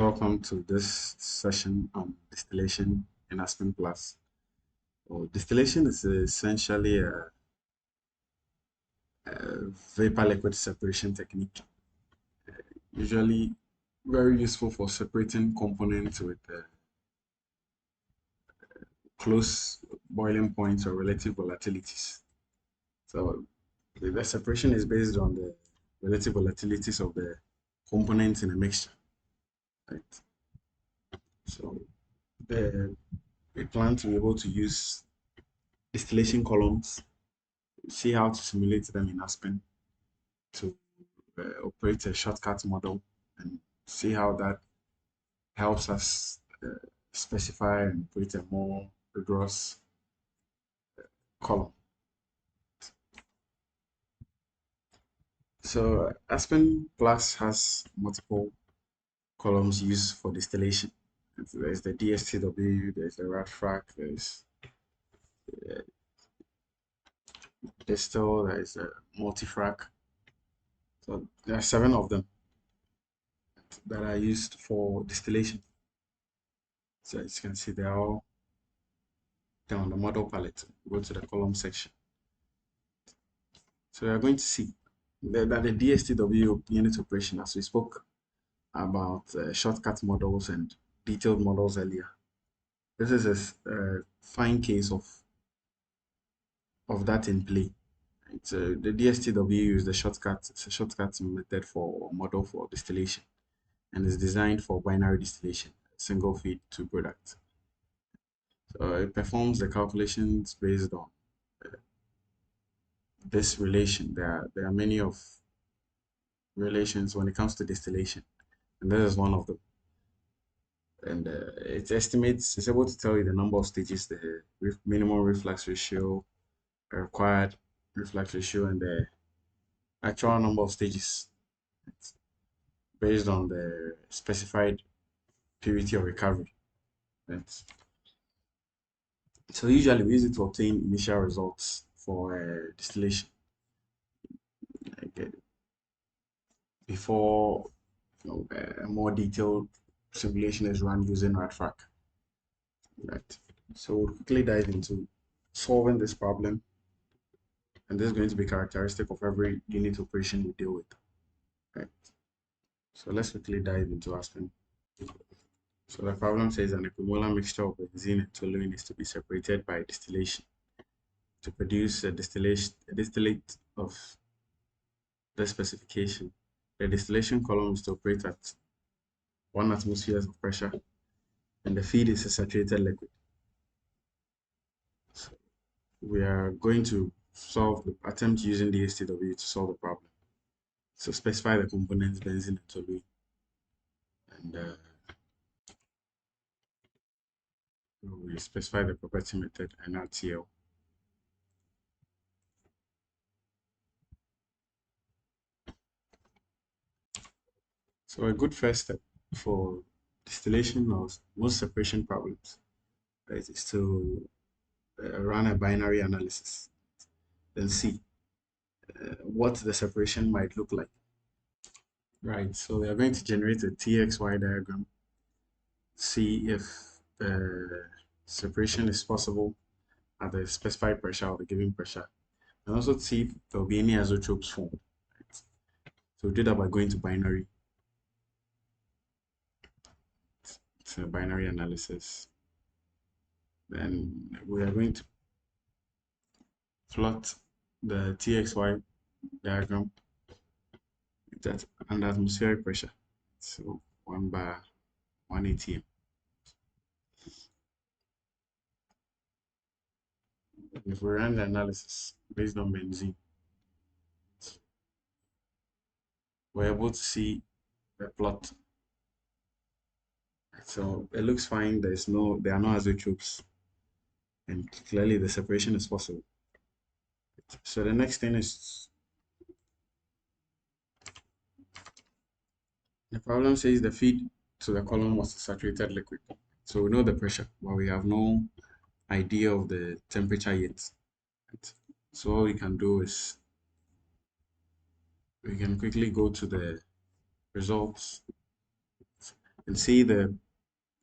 Welcome to this session on distillation in Aspen Plus. Distillation is essentially a vapor liquid separation technique, usually very useful for separating components with close boiling points or relative volatilities. So the separation is based on the relative volatilities of the components in a mixture, right? So the, we plan to be able to use distillation columns, see how to simulate them in Aspen to operate a shortcut model and see how that helps us specify and create a more rigorous column. So Aspen Plus has multiple columns used for distillation. There's the DSTW, there's the RADFRAC, there's Distill, there's a multifrac. So there are 7 of them that are used for distillation. So as you can see, they're all down on the model palette. Go to the column section. So we are going to see that the DSTW unit operation, as we spoke about shortcut models and detailed models earlier. This is a fine case of that in play. Right? So the DSTW is the shortcut. It's a shortcut method for model for distillation, and is designed for binary distillation, single feed to product. So it performs the calculations based on this relation. There are many of relations when it comes to distillation, and this is one of them. And it estimates, it's able to tell you the number of stages, the minimum reflux ratio, required reflux ratio, and the actual number of stages based on the specified purity of recovery. Right? So usually we use it to obtain initial results for distillation. Like, before a more detailed simulation is run using RADFRAC. Right. So we'll quickly dive into solving this problem, and this is going to be characteristic of every unit operation we deal with. Right. So let's quickly dive into Aspen. So the problem says an equimolar mixture of benzene and toluene is to be separated by distillation to produce a distillate of the specification. The distillation column is to operate at 1 atmosphere of pressure, and the feed is a saturated liquid. So we are going to attempt using the STW to solve the problem. So specify the components benzene and toluene, and we specify the property method and RTL. So a good first step for distillation of most separation problems, right, is to run a binary analysis and see what the separation might look like. Right, so we are going to generate a TXY diagram, see if the separation is possible at the specified pressure or the given pressure, and also see if there will be any isotopes formed. Right? So we do that by going to binary. It's a binary analysis. Then we are going to plot the TXY diagram at under atmospheric pressure. So 1 bar 1 atm. If we run the analysis based on benzene, we're able to see the plot. So it looks fine. There are no isotopes, and clearly the separation is possible. So the next thing is, the problem says the feed to the column was a saturated liquid. So we know the pressure, but we have no idea of the temperature yet. Right? So all we can do is we can quickly go to the results. and see the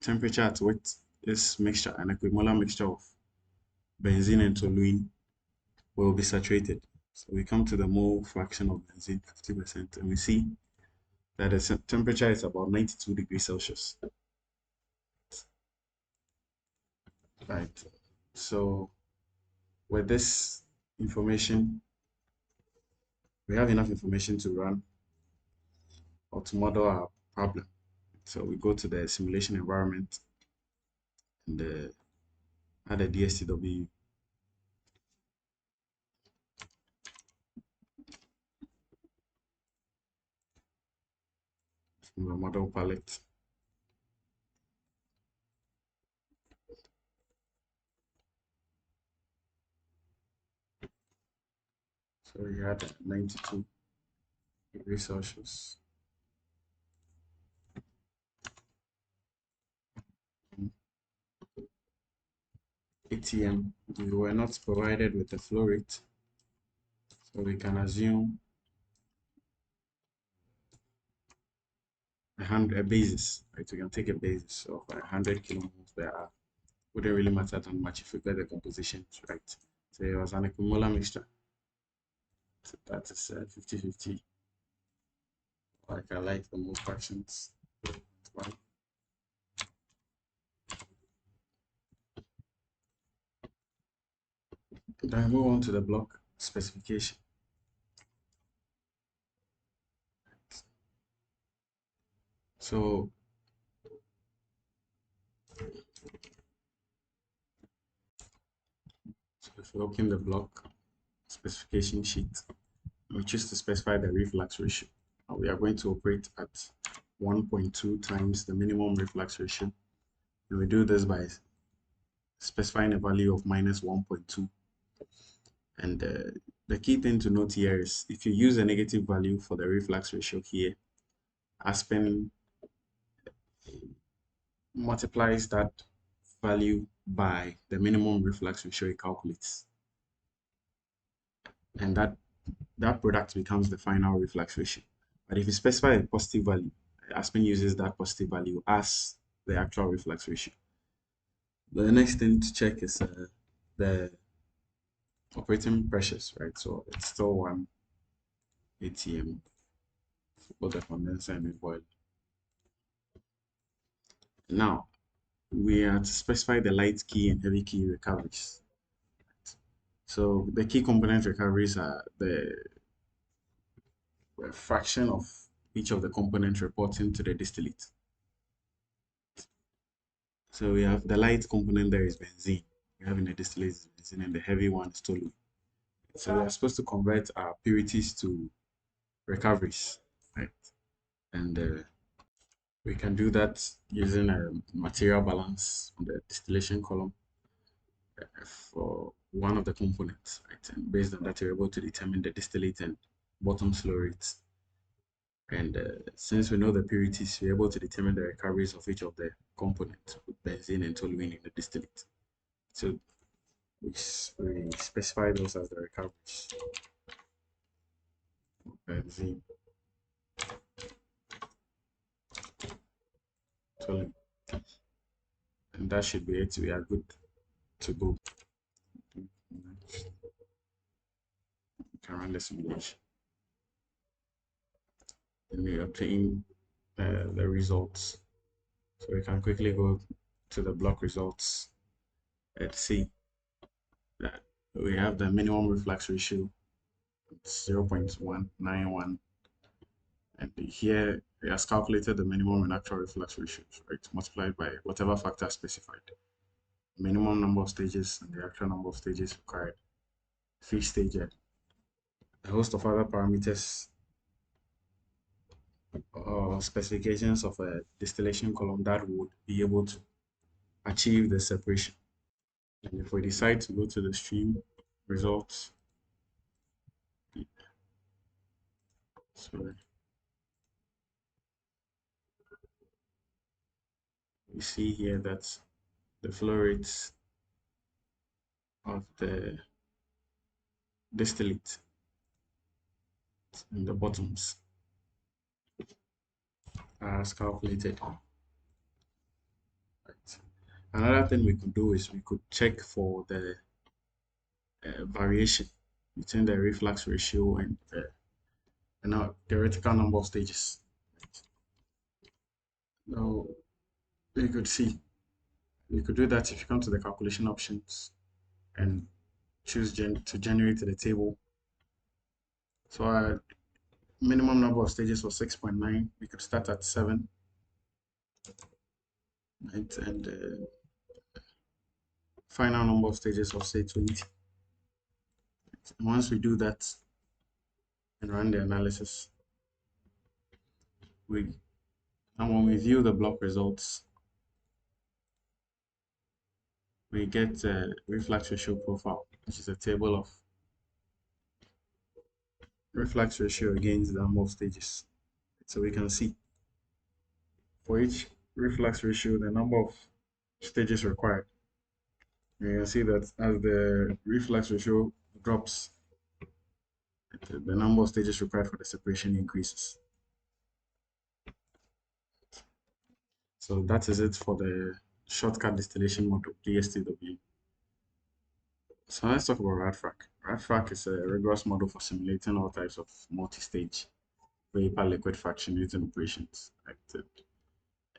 temperature at which this mixture, an equimolar mixture of benzene and toluene, will be saturated. So we come to the mole fraction of benzene, 50%, and we see that the temperature is about 92 degrees Celsius. Right. So with this information, we have enough information to run or to model our problem. So we go to the simulation environment and add a DSTW. From the model palette. So we had 92 degrees Celsius. ATM, we were not provided with a flow rate, so we can assume a basis, right? We can take a basis of 100 kilomoles per hour. Wouldn't really matter that much if we get the composition right. So it was an equimolar mixture. So that is 50-50. Like I like the most fractions. Right. Then move on to the block specification. So if we open the block specification sheet, we choose to specify the reflux ratio. We are going to operate at 1.2 times the minimum reflux ratio. And we do this by specifying a value of minus 1.2. And the key thing to note here is if you use a negative value for the reflux ratio here, Aspen multiplies that value by the minimum reflux ratio it calculates. And that product becomes the final reflux ratio. But if you specify a positive value, Aspen uses that positive value as the actual reflux ratio. The next thing to check is the operating pressures, right? So it's still 1 ATM for both the condenser and the boiler. Now, we are to specify the light key and heavy key recoveries. So the key component recoveries are the fraction of each of the components reporting to the distillate. So we have the light component there is benzene. We have in the distillate is benzene, and the heavy one is toluene. So we are supposed to convert our purities to recoveries, right? And we can do that using a material balance on the distillation column for one of the components, right? And based on that, you're able to determine the distillate and bottom flow rates. And since we know the purities, we're able to determine the recoveries of each of the components, with benzene and toluene in the distillate. So we specify those as the recoveries. Benzene, toluene. And that should be it. We are good to go. You can run the simulation. And we obtain the results. So we can quickly go to the block results and see that we have the minimum reflux ratio 0.191, and here it has calculated the minimum and actual reflux ratios, right, multiplied by whatever factor specified, minimum number of stages and the actual number of stages required, free stage, a host of other parameters or specifications of a distillation column that would be able to achieve the separation. And if we decide to go to the stream results, so we see here that the flow rates of the distillate in the bottoms as calculated. Another thing we could do is we could check for the variation between the reflux ratio and the theoretical number of stages. Now, you could see, you could do that if you come to the calculation options and choose to generate the table. So our minimum number of stages was 6.9. We could start at 7, right? And final number of stages of say 20. And once we do that and run the analysis, and when we view the block results, we get a reflux ratio profile, which is a table of reflux ratio against the number of stages. So we can see for each reflux ratio the number of stages required. You can see that as the reflux ratio drops, the number of stages required for the separation increases. So that is it for the shortcut distillation model, DSTW. So let's talk about RADFRAC. RADFRAC is a rigorous model for simulating all types of multi-stage vapor liquid fractionating operations.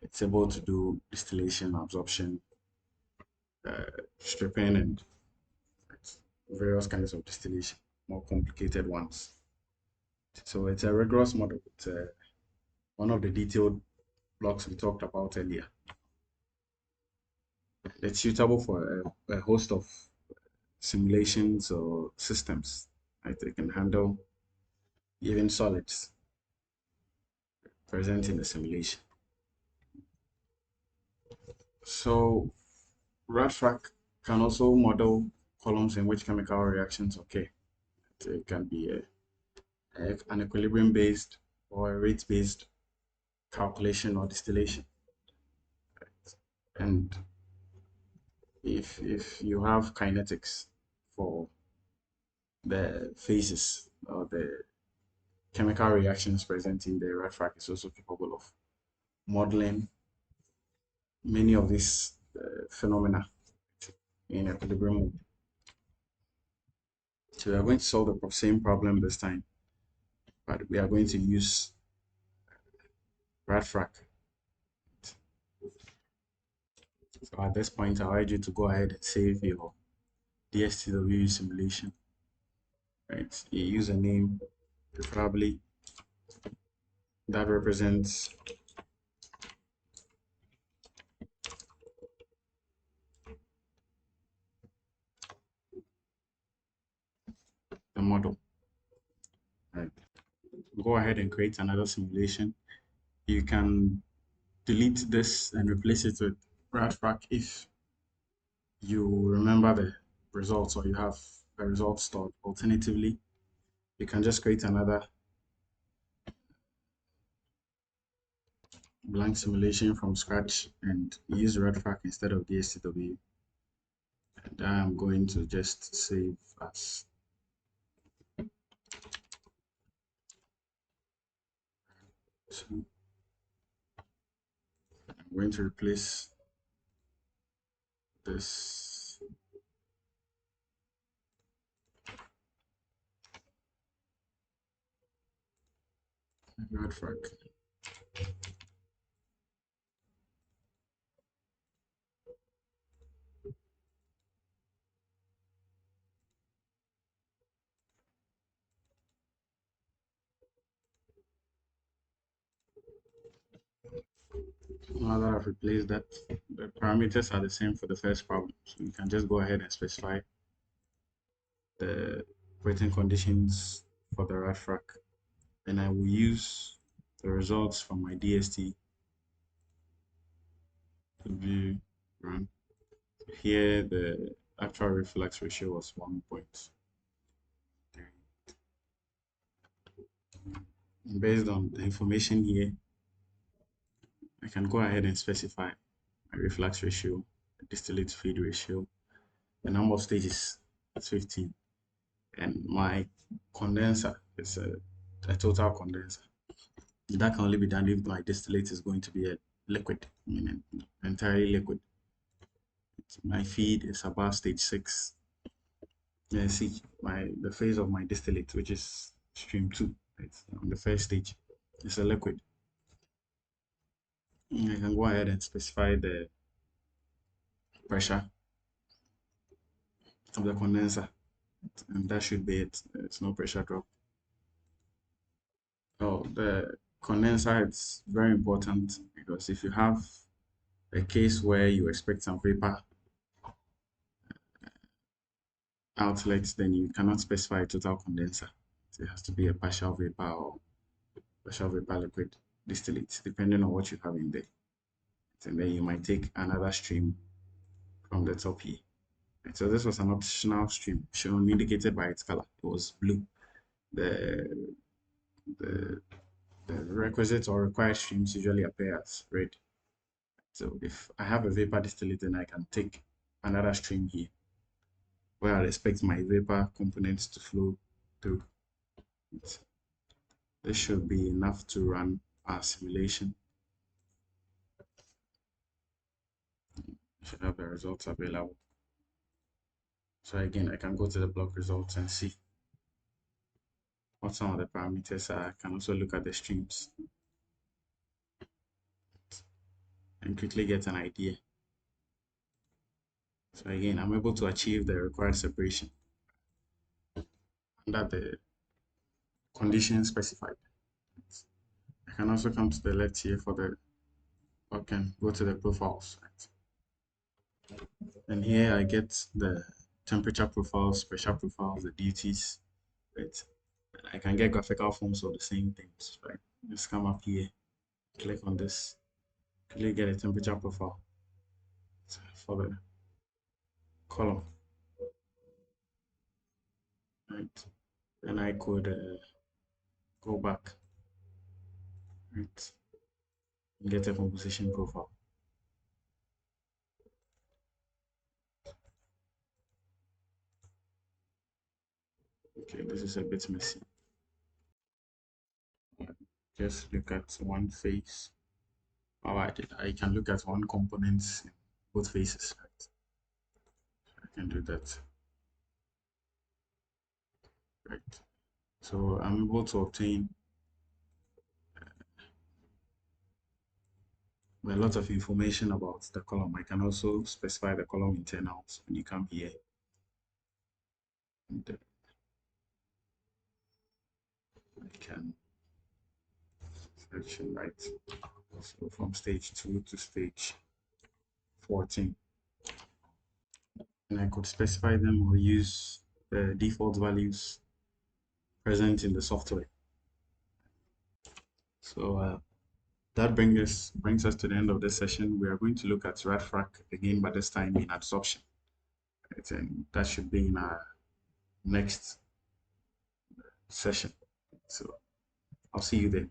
It's able to do distillation, absorption, stripping, and various kinds of distillation, more complicated ones. So it's a rigorous model. It's one of the detailed blocks we talked about earlier. It's suitable for a host of simulations or systems. Right? They can handle even solids present in the simulation. So RADFRAC can also model columns in which chemical reactions occur. It can be an equilibrium-based or a rate-based calculation or distillation. And if you have kinetics for the phases or the chemical reactions present in the RADFRAC, is also capable of modeling many of these phenomena in equilibrium mode. So we are going to solve the same problem this time, but we are going to use RADFRAC. So at this point, I urge you to go ahead and save your DSTW simulation. Right, a username, preferably that represents the model. Right. Go ahead and create another simulation. You can delete this and replace it with RADFRAC if you remember the results or you have the results stored. Alternatively, you can just create another blank simulation from scratch and use RADFRAC instead of DSTW. And I'm going to just save as so I'm going to replace this RADFRAC. Now that I've replaced that, the parameters are the same for the first problem. So you can just go ahead and specify the operating conditions for the RADFRAC. And I will use the results from my DST to be run. Here, the actual reflux ratio was 1.3. Based on the information here, I can go ahead and specify my reflux ratio, distillate feed ratio, the number of stages, that's 15, and my condenser is a total condenser. That can only be done if my distillate is going to be a liquid, I mean entirely liquid. My feed is above stage 6. Yeah, see the phase of my distillate, which is stream 2. It's on the first stage. It's a liquid. I can go ahead and specify the pressure of the condenser, and that should be it. It's no pressure drop. Oh, the condenser, it's very important because if you have a case where you expect some vapor outlet, then you cannot specify a total condenser. It has to be a partial vapor or partial vapor liquid distillate, depending on what you have in there. And then you might take another stream from the top here. So this was an optional stream shown indicated by its color. It was blue. The the the requisite or required streams usually appear as red. So if I have a vapor distillate, then I can take another stream here where I expect my vapor components to flow through. This should be enough to run our simulation. Should have the results available. So again, I can go to the block results and see what some of the parameters are. I can also look at the streams and quickly get an idea. So again, I'm able to achieve the required separation under the conditions specified. I can also come to the left here for the, I can go to the profiles. And here I get the temperature profiles, pressure profiles, the duties, right? I can get graphical forms of the same things, right? Just come up here, click on this, click get a temperature profile for the column, right? And I could go back, right, and get a composition profile. Okay, this is a bit messy. Just look at one face. Oh, I can look at one component in both faces, right? I can do that, right? So I'm able to obtain a lot of information about the column. I can also specify the column internals when you come here. And I can section right. So from stage 2 to stage 14. And I could specify them or use the default values present in the software. So that brings us to the end of this session. We are going to look at RADFRAC again, but this time in adsorption. Right? And that should be in our next session. So I'll see you there.